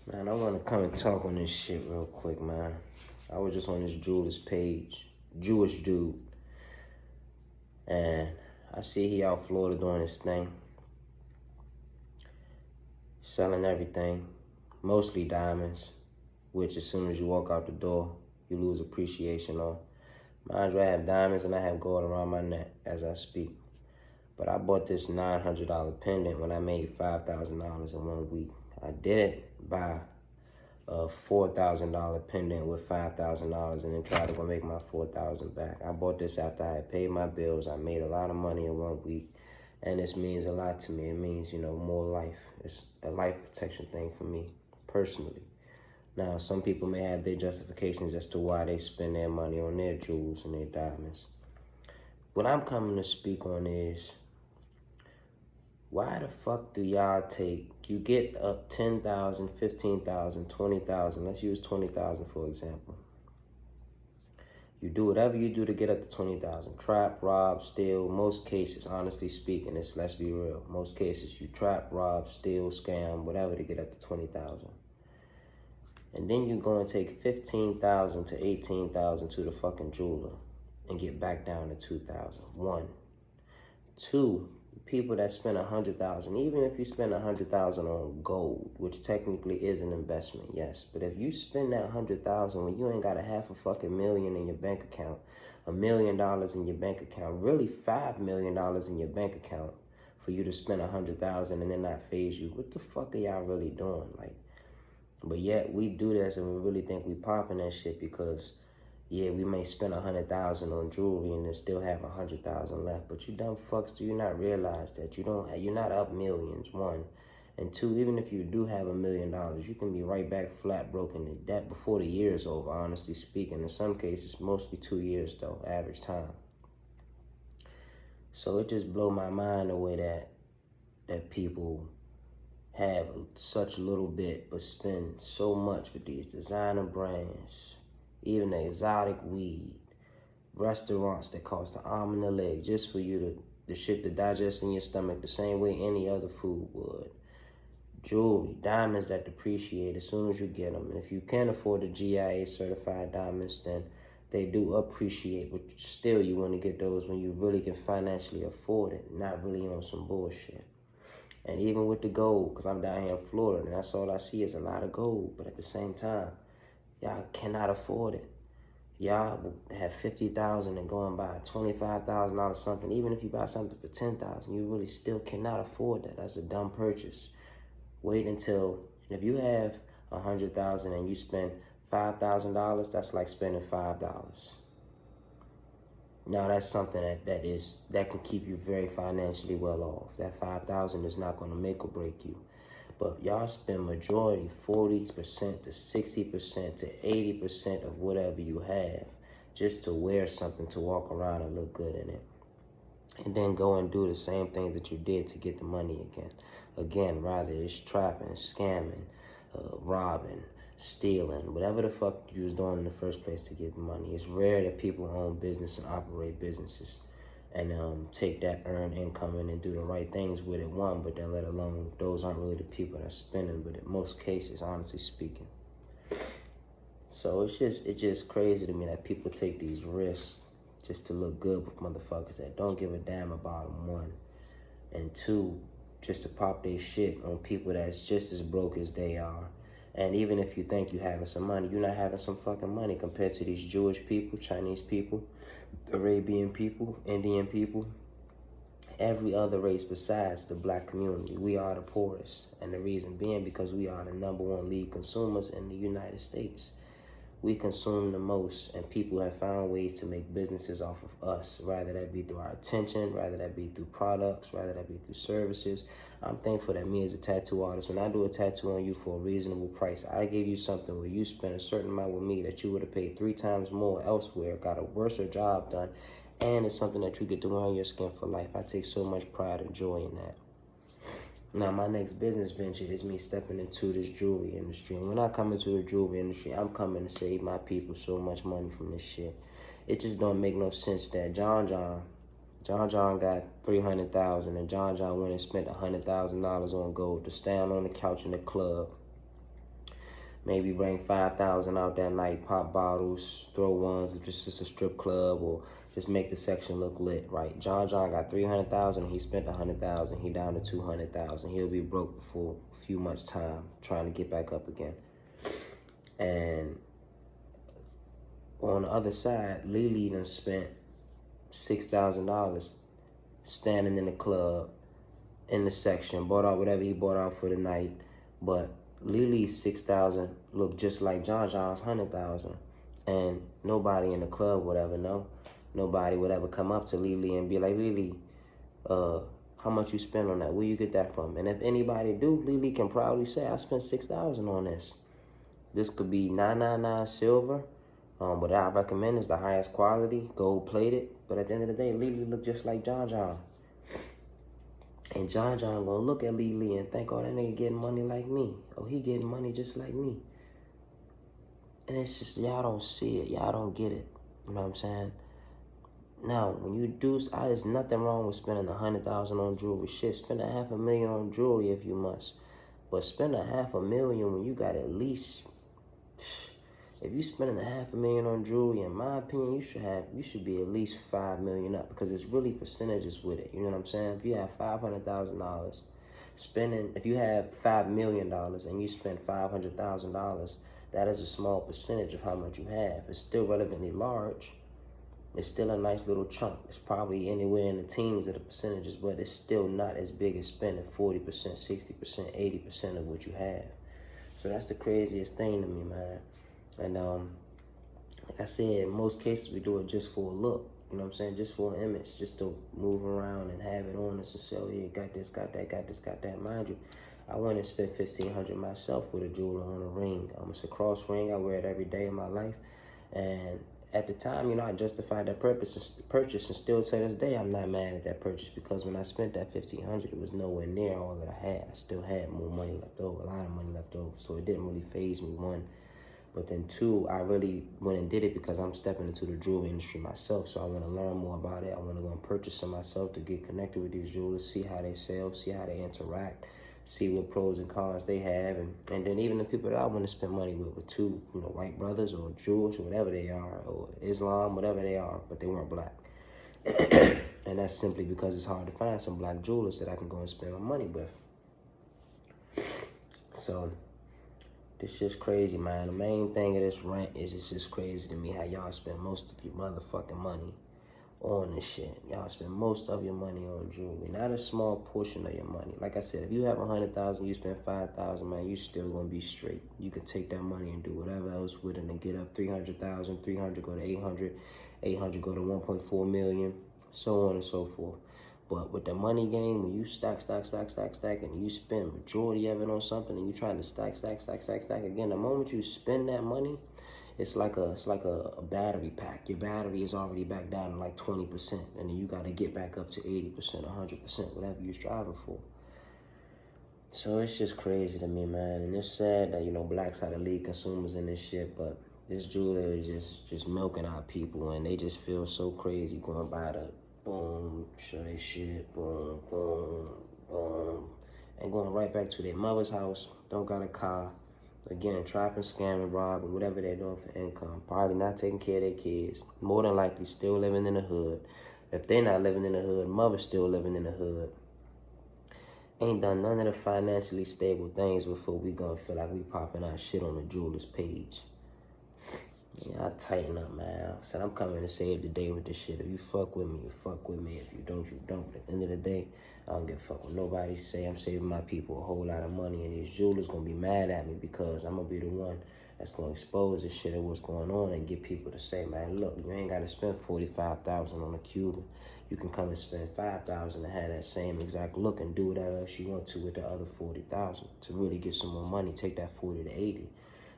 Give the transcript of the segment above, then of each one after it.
Man, I want to come and talk on this shit real quick, man. I was just on this jeweler's page, Jewish dude, and I see he out Florida doing his thing, selling everything, mostly diamonds, which as soon as you walk out the door, you lose appreciation on. Mind you, I have diamonds and I have gold around my neck as I speak. But I bought this $900 pendant when I made $5,000 in 1 week. I didn't buy a $4,000 pendant with $5,000 and then try to go make my $4,000 back. I bought this after I had paid my bills. I made a lot of money in 1 week, and this means a lot to me. It means, more life. It's a life protection thing for me, personally. Now, some people may have their justifications as to why they spend their money on their jewels and their diamonds. What I'm coming to speak on is, why the fuck do y'all you get up 10,000, 15,000, 20,000, let's use 20,000 for example. You do whatever you do to get up to 20,000. Trap, rob, steal, most cases, honestly speaking, let's be real. Most cases you trap, rob, steal, scam, whatever to get up to 20,000. And then you go and take 15,000 to 18,000 to the fucking jeweler and get back down to 2,000. One. Two, people that spend 100,000, even if you spend 100,000 on gold, which technically is an investment, yes. But if you spend that 100,000 when you ain't got a half a fucking million in your bank account, $1 million in your bank account, really $5 million in your bank account for you to spend 100,000 and then not phase you, what the fuck are y'all really doing? But yet we do this and we really think we popping that shit because, yeah, we may spend 100,000 on jewelry and then still have 100,000 left. But you dumb fucks, do you not realize that you're not up millions, one. And two, even if you do have $1 million, you can be right back flat broken in debt before the year is over, honestly speaking. In some cases, mostly 2 years though, average time. So it just blow my mind the way that people have such little bit but spend so much with these designer brands, even the exotic weed, restaurants that cost an arm and a leg just for you the shit to digest in your stomach the same way any other food would. Jewelry, diamonds that depreciate as soon as you get them. And if you can't afford the GIA certified diamonds, then they do appreciate, but still you want to get those when you really can financially afford it, not really on some bullshit. And even with the gold, because I'm down here in Florida, and that's all I see is a lot of gold. But at the same time, y'all cannot afford it. Y'all have 50,000 and go and buy $25,000 something. Even if you buy something for 10,000, you really still cannot afford that. That's a dumb purchase. Wait until, if you have 100,000 and you spend $5,000, that's like spending $5. Now that's something that can keep you very financially well off. That 5,000 is not going to make or break you. But y'all spend majority 40% to 60% to 80% of whatever you have just to wear something, to walk around and look good in it. And then go and do the same things that you did to get the money again. Again, rather it's trapping, scamming, robbing, stealing, whatever the fuck you was doing in the first place to get money. It's rare that people own business and operate businesses and take that earned income and do the right things with it, one, but then let alone those aren't really the people that's spending with it, most cases, honestly speaking. So it's just crazy to me that people take these risks just to look good with motherfuckers that don't give a damn about them, one. And two, just to pop their shit on people that's just as broke as they are. And even if you think you're having some money, you're not having some fucking money compared to these Jewish people, Chinese people, Arabian people, Indian people, every other race besides the black community. We are the poorest. And the reason being because we are the #1 lead consumers in the United States. We consume the most, and people have found ways to make businesses off of us, rather that be through our attention, rather that be through products, rather that be through services. I'm thankful that me as a tattoo artist, when I do a tattoo on you for a reasonable price, I give you something where you spend a certain amount with me that you would have paid 3 times more elsewhere, got a worse job done, and it's something that you get to wear on your skin for life. I take so much pride and joy in that. Now, my next business venture is me stepping into this jewelry industry. And when I come into the jewelry industry, I'm coming to save my people so much money from this shit. It just don't make no sense that John got 300,000 and John went and spent $100,000 on gold to stand on the couch in the club Maybe bring 5,000 out that night, pop bottles, throw ones if it's just a strip club, or just make the section look lit, right? John got 300,000, he spent 100,000, he down to 200,000. He'll be broke before a few months' time, trying to get back up again. And on the other side, Lily done spent $6,000 standing in the club, in the section, bought out whatever he bought out for the night, but Lily's 6,000 looked just like John's 100,000, and nobody in the club would ever know. Nobody would ever come up to Lily and be like, Lily, how much you spend on that? Where you get that from? And if anybody do, Lily can proudly say, I spent 6,000 on this. This could be 999 silver. What I recommend is the highest quality, gold plated. But at the end of the day, Lily looked just like John. And John gonna look at Lily and think, oh, that nigga getting money like me. Oh, he getting money just like me. And it's just, y'all don't see it. Y'all don't get it. You know what I'm saying? Now, when you do, there's nothing wrong with spending 100,000 on jewelry. Shit, spend $500,000 on jewelry if you must. But spend $500,000 when you got at least, if you spending $500,000 on jewelry, in my opinion, you should be at least $5 million up, because it's really percentages with it. You know what I'm saying? If you have $500,000 spending, if you have $5 million and you spend $500,000, that is a small percentage of how much you have. It's still relatively large. It's still a nice little chunk. It's probably anywhere in the teens of the percentages, but it's still not as big as spending 40%, 60%, 80% of what you have. So that's the craziest thing to me, man. And like I said, in most cases we do it just for a look. You know what I'm saying? Just for an image, just to move around and have it on us and say, oh yeah, got this, got that, got this, got that. Mind you, I went and spent $1,500 myself with a jeweler on a ring. It's a cross ring. I wear it every day of my life. And at the time, you know, I justified that purchase, and still to this day, I'm not mad at that purchase, because when I spent that $1,500, it was nowhere near all that I had. I still had more money left over, a lot of money left over. So it didn't really faze me, one. But then two, I really went and did it because I'm stepping into the jewelry industry myself. So I want to learn more about it. I want to go and purchase some myself to get connected with these jewelers, see how they sell, see how they interact, see what pros and cons they have. And then even the people that I want to spend money with two, you know, white brothers or Jewish or whatever they are, or Islam, whatever they are, but they weren't black. And that's simply because it's hard to find some black jewelers that I can go and spend my money with. So it's just crazy, man. The main thing of this rant is it's just crazy to me how y'all spend most of your motherfucking money on this shit. Y'all spend most of your money on jewelry, not a small portion of your money. Like I said, if you have 100,000, you spend 5,000, man, you still gonna be straight. You can take that money and do whatever else with it and get up 300,000, 300 go to 800, 800 go to 1.4 million, so on and so forth. But with the money game, when you stack, and you spend majority of it on something, and you trying to stack again, the moment you spend that money, it's like a battery pack. Your battery is already back down to like 20%, and then you got to get back up to 80%, 100%, whatever you're striving for. So it's just crazy to me, man. And it's sad that, you know, blacks are the lead consumers in this shit, but this jeweler is just milking our people, and they just feel so crazy going by the boom, show they shit, boom, boom, boom, and going right back to their mother's house, don't got a car, again, trapping, scamming, robbing, whatever they're doing for income, probably not taking care of their kids, more than likely still living in the hood. If they're not living in the hood, mother's still living in the hood. Ain't done none of the financially stable things before we gonna feel like we popping our shit on the jeweler's page. Yeah, I tighten up, man. I said I'm coming to save the day with this shit. If you fuck with me, you fuck with me. If you don't, you don't. But at the end of the day, I don't give a fuck what nobody say. I'm saving my people a whole lot of money, and these jewelers gonna be mad at me because I'm gonna be the one that's gonna expose this shit and what's going on and get people to say, man, look, you ain't gotta spend $45,000 on a Cuban. You can come and spend $5,000 and have that same exact look and do whatever else you want to with the other $40,000 to really get some more money. Take that 40 to 80.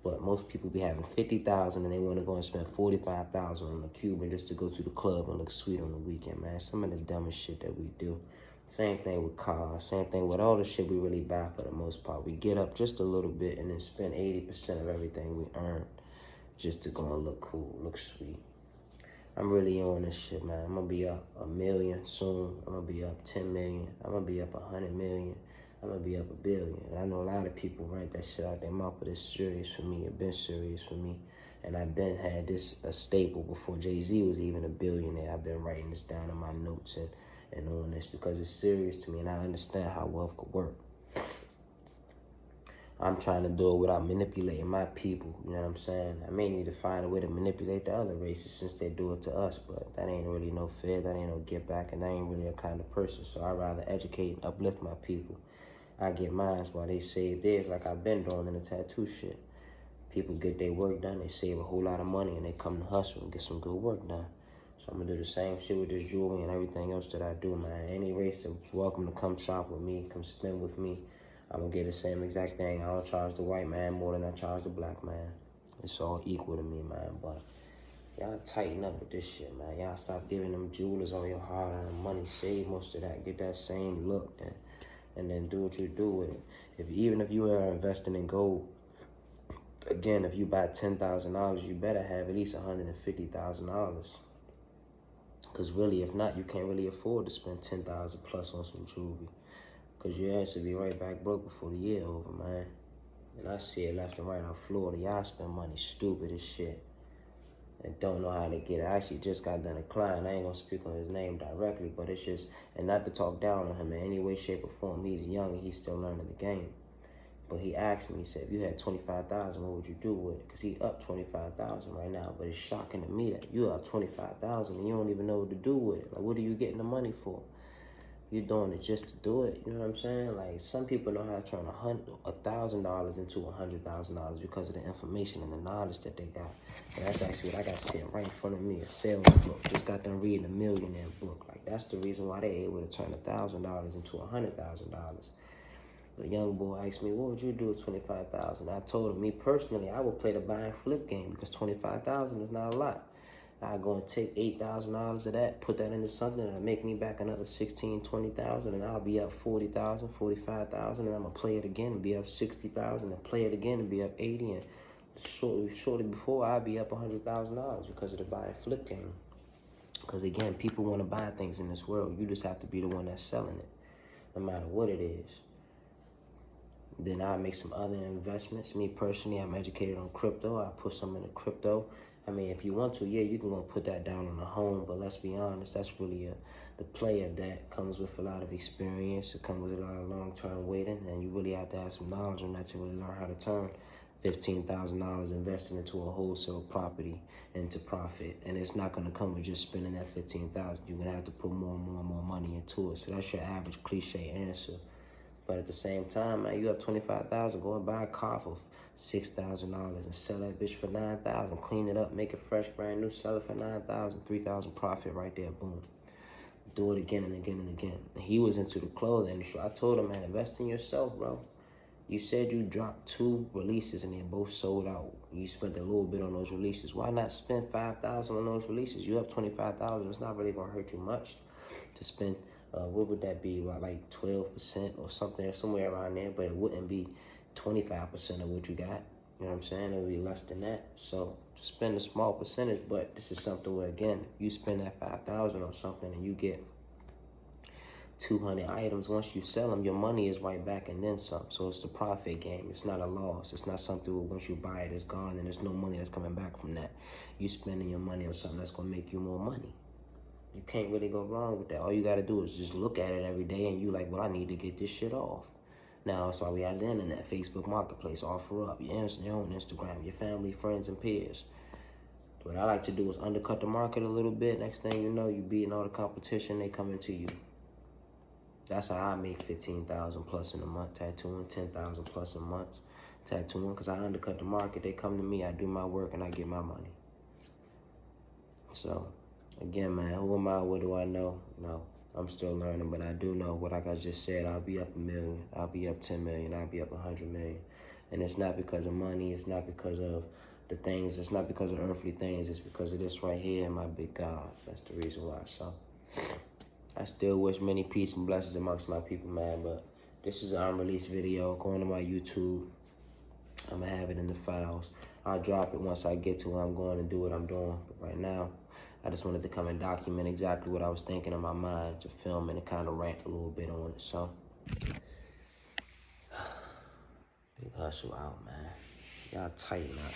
But most people be having 50,000 and they want to go and spend 45,000 on a Cuban just to go to the club and look sweet on the weekend, man. Some of the dumbest shit that we do. Same thing with cars. Same thing with all the shit we really buy for the most part. We get up just a little bit and then spend 80% of everything we earn just to go and look cool, look sweet. I'm really on this shit, man. I'm going to be up 1 million soon. I'm going to be up 10 million. I'm going to be up 100 million. I'm gonna be up a billion. And I know a lot of people write that shit out their mouth, but it's serious for me. It's been serious for me. And I've been had this a staple before Jay-Z was even a billionaire. I've been writing this down in my notes and on this because it's serious to me and I understand how wealth could work. I'm trying to do it without manipulating my people, you know what I'm saying? I may need to find a way to manipulate the other races since they do it to us, but that ain't really no fair, that ain't no get back, and I ain't really a kind of person. So I'd rather educate and uplift my people. I get mine while they save theirs like I've been doing in the tattoo shit. People get their work done, they save a whole lot of money, and they come to hustle and get some good work done. So I'm gonna do the same shit with this jewelry and everything else that I do, man. Any race is welcome to come shop with me, come spend with me. I'm gonna get the same exact thing. I don't charge the white man more than I charge the black man. It's all equal to me, man. But y'all tighten up with this shit, man. Y'all stop giving them jewelers all your hard-earned money. Save most of that. Get that same look and then do what you do with it. Even if you are investing in gold, again, if you buy $10,000, you better have at least $150,000. Because really, if not, you can't really afford to spend $10,000 plus on some jewelry. Because your ass will be right back broke before the year over, man. And I see it left and right on Florida. Y'all spend money stupid as shit and don't know how to get it. I actually just got done a client. I ain't gonna speak on his name directly, but it's just, and not to talk down on him in any way, shape, or form. He's young and he's still learning the game. But he asked me, he said, if you had 25,000, what would you do with it? Because he up 25,000 right now. But it's shocking to me that you up 25,000 and you don't even know what to do with it. Like, what are you getting the money for? You're doing it just to do it, you know what I'm saying? Like, some people know how to turn $1,000 into $100,000 because of the information and the knowledge that they got. And that's actually what I got sitting right in front of me, a sales book. Just got done reading a millionaire book. Like, that's the reason why they able to turn $1,000 into $100,000. The young boy asked me, what would you do with 25,000? I told him, me personally, I would play the buy and flip game because 25,000 is not a lot. I go and take $8,000 of that, put that into something, and make me back another 16, 20,000, and I'll be up 40,000, 45,000, and I'm gonna play it again and be up 60,000, and play it again and be up 80, and shortly before I'll be up $100,000 because of the buy and flip game. Because again, people want to buy things in this world. You just have to be the one that's selling it, no matter what it is. Then I make some other investments. Me personally, I'm educated on crypto. I put some into crypto. I mean, if you want to, yeah, you can go put that down on the home, but let's be honest, that's really the play of that comes with a lot of experience. It comes with a lot of long-term waiting, and you really have to have some knowledge on that to really learn how to turn $15,000 invested into a wholesale property into profit. And it's not going to come with just spending that $15,000. You're going to have to put more and more and more money into it. So that's your average cliche answer. But at the same time, man, you have 25,000, go and buy a car for $6,000 and sell that bitch for 9,000. Clean it up, make it fresh, brand new, sell it for 9,000, 3,000 profit right there, boom. Do it again and again and again. And he was into the clothing industry. I told him, man, invest in yourself, bro. You said you dropped 2 releases and they both sold out. You spent a little bit on those releases. Why not spend 5,000 on those releases? You have 25,000. It's not really gonna hurt you much to spend. What would that be, about like 12% or something, somewhere around there, but it wouldn't be 25% of what you got. You know what I'm saying? It would be less than that. So just spend a small percentage, but this is something where, again, if you spend that 5,000 on something and you get 200 items, once you sell them, your money is right back and then some. So it's a profit game. It's not a loss. It's not something where once you buy it, it's gone and there's no money that's coming back from that. You spending your money on something that's gonna make you more money. You can't really go wrong with that. All you got to do is just look at it every day and you like, well, I need to get this shit off. Now, that's why we have the internet, Facebook Marketplace, offer up your own Instagram, your family, friends, and peers. What I like to do is undercut the market a little bit. Next thing you know, you beating all the competition, they coming to you. That's how I make 15,000 plus in a month tattooing, 10,000 plus a month tattooing, because I undercut the market. They come to me, I do my work, and I get my money. So, again, man, who am I? What do I know? No, I'm still learning, but I do know what, like I just said, I'll be up 1 million, I'll be up 10 million, I'll be up 100 million. And it's not because of money, it's not because of the things, it's not because of earthly things, it's because of this right here and my big God. That's the reason why. So I still wish many peace and blessings amongst my people, man, but this is an unreleased video. Going to my YouTube, I'm gonna have it in the files. I'll drop it once I get to where I'm going to do what I'm doing. But right now, I just wanted to come and document exactly what I was thinking in my mind, to film and to kind of rant a little bit on it. So Big Hustle out, man. Y'all tighten up.